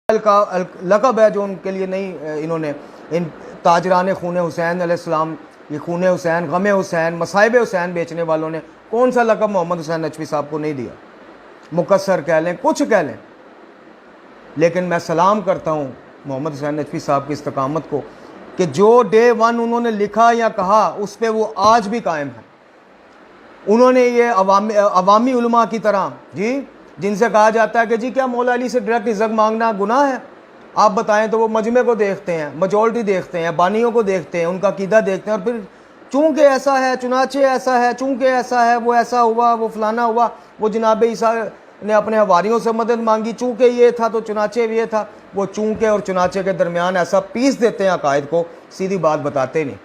کا لقب ہے جو ان کے لیے نہیں، انہوں نے ان تاجران خون حسین علیہ السلام، یہ خون حسین، غم حسین، مصائب حسین بیچنے والوں نے کون سا لقب محمد حسین نجفی صاحب کو نہیں دیا؟ مقصر کہہ لیں، کچھ کہہ لیں، لیکن میں سلام کرتا ہوں محمد حسین نجفی صاحب کی استقامت کو کہ جو ڈے ون انہوں نے لکھا یا کہا اس پہ وہ آج بھی قائم ہے۔ انہوں نے یہ عوامی علماء کی طرح، جی جن سے کہا جاتا ہے کہ جی کیا مولا علی سے ڈائریکٹ عزت مانگنا گناہ ہے؟ آپ بتائیں تو وہ مجمع کو دیکھتے ہیں، میجورٹی دیکھتے ہیں، بانیوں کو دیکھتے ہیں، ان کا عقیدہ دیکھتے ہیں، اور پھر چونکہ ایسا ہے، چنانچہ ایسا ہے، چونکہ ایسا ہے، وہ ایسا ہوا، وہ فلانا ہوا، وہ جناب عیسیٰ نے اپنے حواریوں سے مدد مانگی، چونکہ یہ تھا تو چنانچہ یہ تھا۔ وہ چونکہ اور چنانچہ کے درمیان ایسا پیس دیتے ہیں عقائد کو، سیدھی بات بتاتے نہیں۔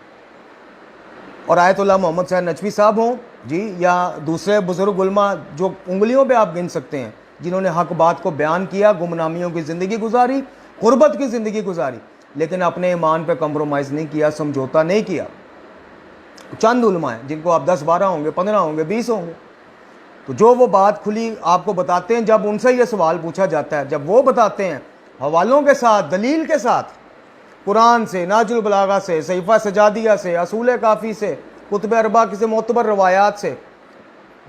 اور آیت اللہ محمد حسین نجفی صاحب ہوں جی یا دوسرے بزرگ علماء جو انگلیوں پہ آپ گن سکتے ہیں، جنہوں نے حق بات کو بیان کیا، گمنامیوں کی زندگی گزاری، غربت کی زندگی گزاری، لیکن اپنے ایمان پہ کمپرومائز نہیں کیا، سمجھوتا نہیں کیا۔ چند علماء ہیں جن کو آپ 10 12 ہوں گے، 15 ہوں گے، 20 ہوں گے، تو جو وہ بات کھلی آپ کو بتاتے ہیں، جب ان سے یہ سوال پوچھا جاتا ہے، جب وہ بتاتے ہیں حوالوں کے ساتھ، دلیل کے ساتھ، قرآن سے، نہج البلاغہ سے، صحیفہ سجادیہ سے، اصول کافی سے، کتب اربعہ سے معتبر روایات سے،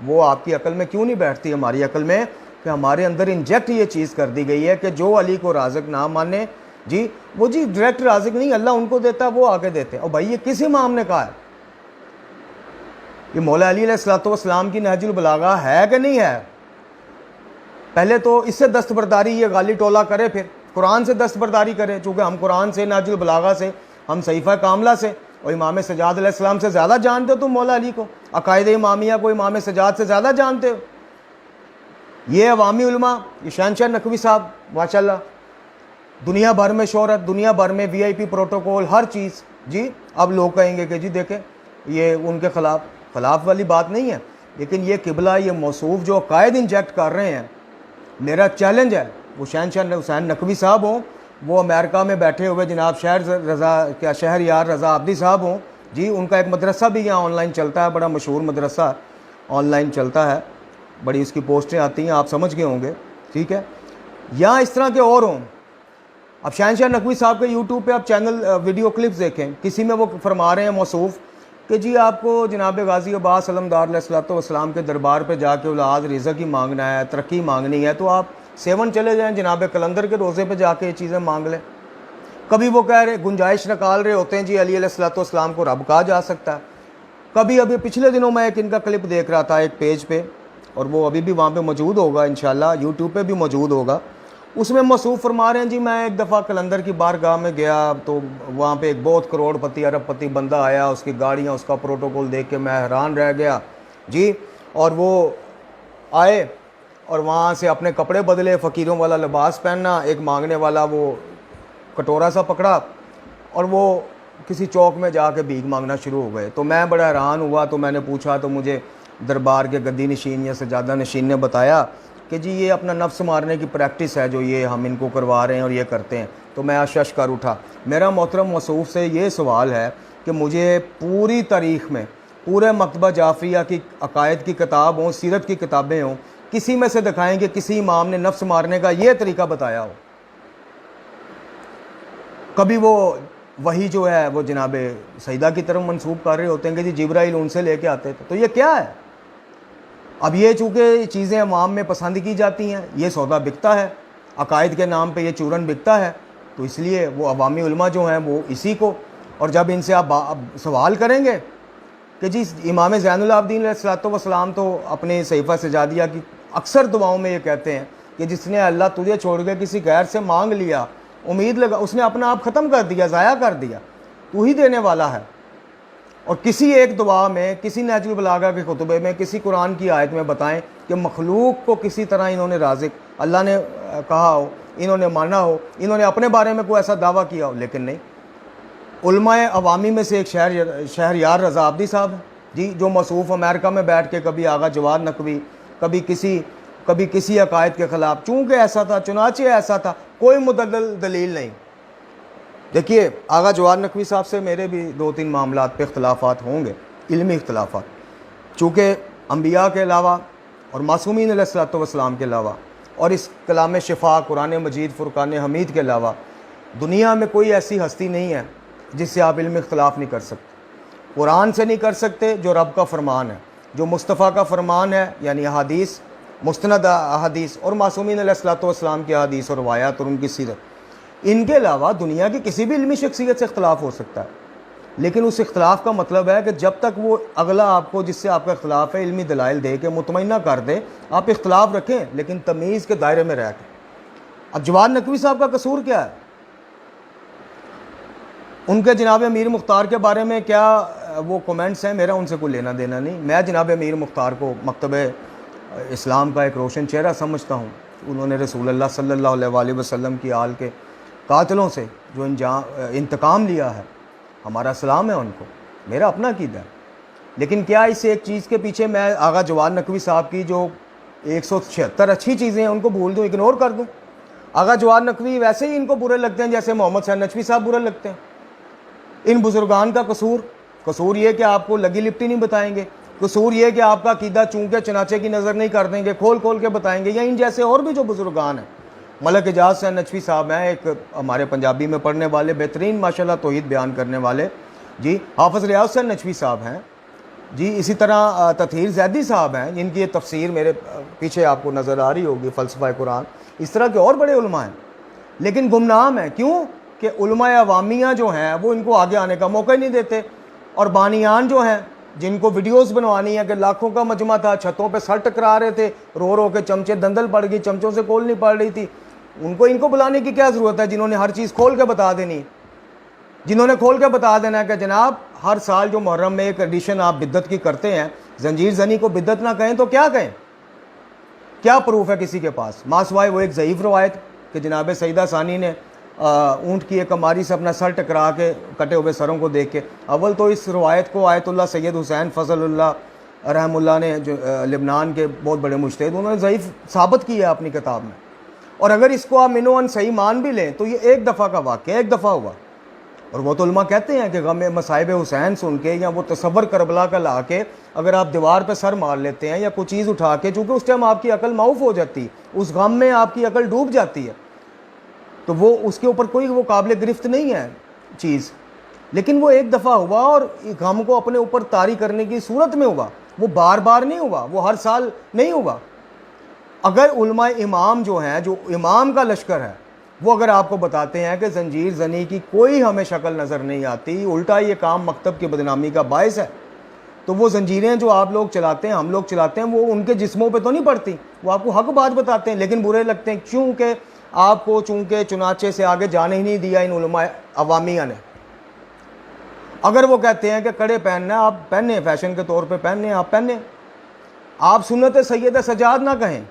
وہ آپ کی عقل میں کیوں نہیں بیٹھتی؟ ہماری عقل میں کہ ہمارے اندر انجیکٹ یہ چیز کر دی گئی ہے کہ جو علی کو رازق نہ مانے، جی وہ جی ڈائریکٹ رازق نہیں، اللہ ان کو دیتا ہے، وہ آگے دیتے ہیں۔ اور بھائی یہ کس امام نے کہا ہے؟ یہ مولا علی علیہ السلام کی نہج البلاغہ ہے کہ نہیں ہے؟ پہلے تو اس سے دستبرداری یہ غالی ٹولہ کرے، پھر قرآن سے دستبرداری کرے، چونکہ ہم قرآن سے، نہج البلاغہ سے، ہم صحیفہ کاملہ سے اور امام سجاد علیہ السلام سے زیادہ جانتے ہو تم مولا علی کو، عقائد امامیہ کو امام سجاد سے زیادہ جانتے ہو۔ یہ عوامی علماء، یہ شہنشاہ نقوی صاحب ماشاءاللہ، دنیا بھر میں شہرت، دنیا بھر میں VIP پروٹوکول، ہر چیز، جی اب لوگ کہیں گے کہ جی دیکھیں یہ ان کے خلاف والی بات نہیں ہے، لیکن یہ قبلہ، یہ موصوف جو عقائد انجیکٹ کر رہے ہیں، میرا چیلنج ہے وہ شہنشاہ حسین نقوی صاحب ہوں، وہ امریکہ میں بیٹھے ہوئے جناب شہر یار رضا عابدی صاحب ہوں، جی ان کا ایک مدرسہ بھی یہاں آن لائن چلتا ہے، بڑا مشہور مدرسہ آن لائن چلتا ہے، بڑی اس کی پوسٹیں آتی ہیں، آپ سمجھ گئے ہوں گے، ٹھیک ہے، یا اس طرح کے اور ہوں۔ اب شہنشاہ نقوی صاحب کے یوٹیوب پہ آپ چینل ویڈیو کلپس دیکھیں، کسی میں وہ فرما رہے ہیں موصوف کہ جی آپ کو جناب غازی عباس علمدار علیہ السلام کے دربار پہ جا کے اولاد رزق ہی مانگنا ہے، ترقی مانگنی ہے، تو آپ 7 چلے جائیں، جناب کلندر کے روزے پہ جا کے یہ چیزیں مانگ لیں۔ کبھی وہ کہہ رہے، گنجائش نکال رہے ہوتے ہیں جی علی علیہ السلام کو رب کہا جا سکتا ہے۔ کبھی ابھی پچھلے دنوں میں ایک ان کا کلپ دیکھ رہا تھا ایک پیج پہ، اور وہ ابھی بھی وہاں پہ موجود ہوگا انشاءاللہ، یوٹیوب پہ بھی موجود ہوگا۔ اس میں موصوف فرما رہے ہیں جی میں ایک دفعہ کلندر کی بارگاہ میں گیا تو وہاں پہ ایک بہت کروڑ پتی ارب پتی بندہ آیا، اس کی گاڑیاں، اس کا پروٹوکول دیکھ کے میں حیران رہ گیا جی، اور وہ آئے اور وہاں سے اپنے کپڑے بدلے، فقیروں والا لباس پہننا، ایک مانگنے والا وہ کٹورا سا پکڑا اور وہ کسی چوک میں جا کے بھیک مانگنا شروع ہو گئے۔ تو میں بڑا حیران ہوا، تو میں نے پوچھا تو مجھے دربار کے گدی نشین یا سجادہ نشین نے بتایا کہ جی یہ اپنا نفس مارنے کی پریکٹس ہے جو یہ ہم ان کو کروا رہے ہیں اور یہ کرتے ہیں۔ تو میں اشش کر اٹھا۔ میرا محترم موصوف سے یہ سوال ہے کہ مجھے پوری تاریخ میں، پورے مکتبہ جعفریہ کی عقائد کی کتاب ہوں، سیرت کی کتابیں ہوں، کسی میں سے دکھائیں کہ کسی امام نے نفس مارنے کا یہ طریقہ بتایا ہو۔ کبھی وہ وہی جو ہے وہ جناب سیدہ کی طرف منسوب کر رہے ہوتے ہیں کہ جی جبرائیل ان سے لے کے آتے تھے، تو یہ کیا ہے؟ اب یہ چونکہ چیزیں عوام میں پسند کی جاتی ہیں، یہ سودا بکتا ہے، عقائد کے نام پہ یہ چورن بکتا ہے، تو اس لیے وہ عوامی علماء جو ہیں وہ اسی کو، اور جب ان سے آپ سوال کریں گے کہ جی امام زین العابدین علیہ السلام تو اپنے صحیفہ سجادیہ کی اکثر دعاؤں میں یہ کہتے ہیں کہ جس نے اللہ تجھے چھوڑ کے کسی غیر سے مانگ لیا، امید لگا، اس نے اپنا آپ ختم کر دیا، ضائع کر دیا، تو ہی دینے والا ہے۔ اور کسی ایک دعا میں، کسی نہج البلاغہ کے خطبے میں، کسی قرآن کی آیت میں بتائیں کہ مخلوق کو کسی طرح انہوں نے رازق اللہ نے کہا ہو، انہوں نے مانا ہو، انہوں نے اپنے بارے میں کوئی ایسا دعویٰ کیا ہو، لیکن نہیں۔ علماء عوامی میں سے ایک شہر یار رضا عابدی صاحب ہیں جی، جو موصوف امریکہ میں بیٹھ کے کبھی آغا جواد نقوی، کبھی کسی عقائد کے خلاف، چونکہ ایسا تھا، چنانچہ ایسا تھا، کوئی مدلل دلیل نہیں۔ دیکھیے آغا جواد نقوی صاحب سے میرے بھی 2-3 معاملات پہ اختلافات ہوں گے، علمی اختلافات، چونکہ انبیاء کے علاوہ اور معصومین علیہ السلام کے علاوہ اور اس کلام شفا قرآن مجید فرقان حمید کے علاوہ دنیا میں کوئی ایسی ہستی نہیں ہے جس سے آپ علم اختلاف نہیں کر سکتے. قرآن سے نہیں کر سکتے جو رب کا فرمان ہے، جو مصطفیٰ کا فرمان ہے یعنی احادیث، مستند احادیث اور معصومین علیہ الصلوۃ والسلام کی احادیث اور روایات اور ان کی سیرت. ان کے علاوہ دنیا کی کسی بھی علمی شخصیت سے اختلاف ہو سکتا ہے، لیکن اس اختلاف کا مطلب ہے کہ جب تک وہ اگلا آپ کو جس سے آپ کا اختلاف ہے علمی دلائل دے کے مطمئنہ کر دے، آپ اختلاف رکھیں لیکن تمیز کے دائرے میں رہ کے. اب جواد نقوی صاحب کا قصور کیا ہے؟ ان کے جناب امیر مختار کے بارے میں کیا وہ کومنٹس ہیں، میرا ان سے کوئی لینا دینا نہیں. میں جناب امیر مختار کو مکتب اسلام کا ایک روشن چہرہ سمجھتا ہوں. انہوں نے رسول اللہ صلی اللہ علیہ وآلہ وسلم کی آل کے قاتلوں سے جو انتقام لیا ہے، ہمارا سلام ہے ان کو، میرا اپنا عقیدہ ہے. لیکن کیا اس ایک چیز کے پیچھے میں آغا جواد نقوی صاحب کی جو 176 اچھی چیزیں ہیں ان کو بھول دوں، اگنور کر دوں؟ آغا جواد نقوی ویسے ہی ان کو برے لگتے ہیں جیسے محمد حسین نجفی صاحب برے لگتے ہیں. ان بزرگان کا قصور یہ کہ آپ کو لگی لپٹی نہیں بتائیں گے، قصور یہ کہ آپ کا عقیدہ چونکہ چنانچہ کی نظر نہیں کر دیں گے، کھول کھول کے بتائیں گے. یا ان جیسے اور بھی جو بزرگان ہیں، ملک اعجاز حسین نجفی صاحب ہیں ایک ہمارے پنجابی میں پڑھنے والے بہترین ماشاءاللہ توحید بیان کرنے والے، جی حافظ ریاض حسین نجفی صاحب ہیں، جی اسی طرح تطہیر زیدی صاحب ہیں جن کی یہ تفسیر میرے پیچھے آپ کو نظر آ رہی ہوگی، فلسفہ قرآن. اس طرح کے اور بڑے علماء ہیں لیکن گمنام ہیں. کیوں کہ علماء عوامیہ جو ہیں وہ ان کو آگے آنے کا موقع ہی نہیں دیتے. اور بانیان جو ہیں جن کو ویڈیوز بنوانی ہے کہ لاکھوں کا مجمع تھا، چھتوں پہ سر ٹکرا رہے تھے، رو رو کے چمچے دندل پڑ گئی، چمچوں سے کول نہیں پڑ رہی تھی، ان کو بلانے کی کیا ضرورت ہے جنہوں نے ہر چیز کھول کے بتا دینی، جنہوں نے کھول کے بتا دینا ہے کہ جناب ہر سال جو محرم میں ایک ایڈیشن آپ بدعت کی کرتے ہیں، زنجیر زنی کو بدعت نہ کہیں تو کیا کہیں؟ کیا پروف ہے کسی کے پاس؟ ماسوائے وہ ایک ضعیف روایت کہ جناب سیدہ ثانی نے اونٹ کی ایک کماری سے اپنا سر ٹکرا کے کٹے ہوئے سروں کو دیکھ کے. اول تو اس روایت کو آیت اللہ سید حسین فضل اللہ رحم اللہ نے جو لبنان کے بہت بڑے مجتہد، انہوں نے ضعیف ثابت کیا ہے اپنی کتاب میں. اور اگر اس کو آپ منوان صحیح مان بھی لیں تو یہ ایک دفعہ کا واقعہ، ایک دفعہ ہوا. اور وہ تو علماء کہتے ہیں کہ غم مصائب حسین سن کے یا وہ تصور کربلا کا لا کے اگر آپ دیوار پہ سر مار لیتے ہیں یا کوئی چیز اٹھا کے، چونکہ اس ٹائم آپ کی عقل معاف ہو جاتی، اس غم میں آپ کی عقل ڈوب جاتی ہے، تو وہ اس کے اوپر کوئی وہ قابل گرفت نہیں ہے چیز. لیکن وہ ایک دفعہ ہوا اور غم کو اپنے اوپر طاری کرنے کی صورت میں ہوا، وہ بار بار نہیں ہوا، وہ ہر سال نہیں ہوا. اگر علماء امام جو ہیں، جو امام کا لشکر ہے، وہ اگر آپ کو بتاتے ہیں کہ زنجیر زنی کی کوئی ہمیں شکل نظر نہیں آتی، الٹا یہ کام مکتب کی بدنامی کا باعث ہے، تو وہ زنجیریں جو آپ لوگ چلاتے ہیں، ہم لوگ چلاتے ہیں، وہ ان کے جسموں پہ تو نہیں پڑتی. وہ آپ کو حق بات بتاتے ہیں لیکن برے لگتے ہیں کیونکہ آپ کو چونکہ چنانچے سے آگے جانے ہی نہیں دیا ان علماء عوامیہ نے. اگر وہ کہتے ہیں کہ کڑے پہننا، آپ پہنیں، فیشن کے طور پہ پہنیں، آپ پہنیں. آپ سنت سید سجاد نہ کہیں،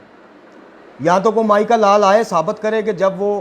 یا تو کوئی مائی کا لال آئے ثابت کرے کہ جب وہ